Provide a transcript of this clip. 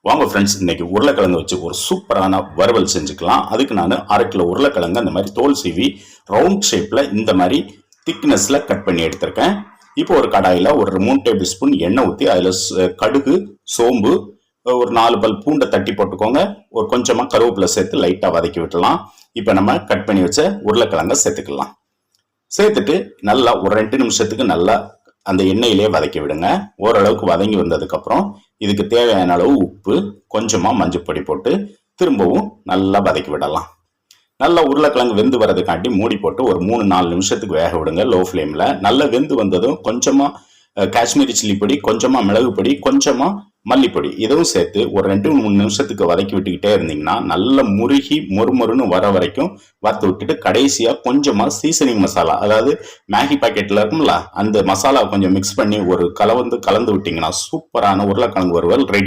வாங்க ஃப்ரெண்ட்ஸ், இன்னைக்கு உருளைக்கிழங்கு வச்சு ஒரு சூப்பரான வறுவல் செஞ்சுக்கலாம். அதுக்கு நான் 1/2 கிலோ உருளைக்கிழங்கு அந்த மாதிரி தோல் சீவி ரவுண்ட் ஷேப்ல இந்த மாதிரி திக்னஸ்ல கட் பண்ணி எடுத்திருக்கேன். இப்போ ஒரு கடாயில ஒரு 3 டேபிள் ஸ்பூன் எண்ணெய் ஊற்றி அதில் கடுகு, சோம்பு, ஒரு 4 பல் பூண்டை தட்டி போட்டுக்கோங்க. ஒரு கொஞ்சமா கருவேப்பிலை சேர்த்து லைட்டா வதக்கி விட்டுலாம். இப்போ நம்ம கட் பண்ணி வச்ச உருளைக்கிழங்கை சேர்த்துக்கலாம். சேர்த்துட்டு நல்லா ஒரு 2 நிமிஷத்துக்கு நல்லா அந்த எண்ணெயிலே வதக்கி விடுங்க. ஓரளவுக்கு வதங்கி வந்ததுக்கு அப்புறம் இதுக்கு தேவையான அளவு உப்பு, கொஞ்சமா மஞ்சள் பொடி போட்டு திரும்பவும் நல்லா வதக்கி விடலாம். நல்லா உருளைக்கிழங்கு வெந்து வரதுக்காண்டி மூடி போட்டு ஒரு 3-4 நிமிஷத்துக்கு வேக விடுங்க லோ ஃப்ளேம்ல. நல்லா வெந்து வந்ததும் கொஞ்சமா காஷ்மீரி சில்லி பொடி, கொஞ்சமா மிளகு பொடி, கொஞ்சமா மல்லிப்பொடி இதுவும் சேர்த்து ஒரு 2-3 நிமிஷத்துக்கு வதக்கி விட்டுக்கிட்டே இருந்தீங்கன்னா நல்ல முருகி மொறுமொறுன்னு வர வரைக்கும் வறுத்து விட்டுட்டு கடைசியா கொஞ்சமா சீசனிங் மசாலா, அதாவது மேகி பாக்கெட்ல இருக்கும்ல அந்த மசாலா கொஞ்சம் மிக்ஸ் பண்ணி ஒரு கலந்து விட்டீங்கன்னா சூப்பரான உருளைக்கிழங்கு வறுவல் ரெடி.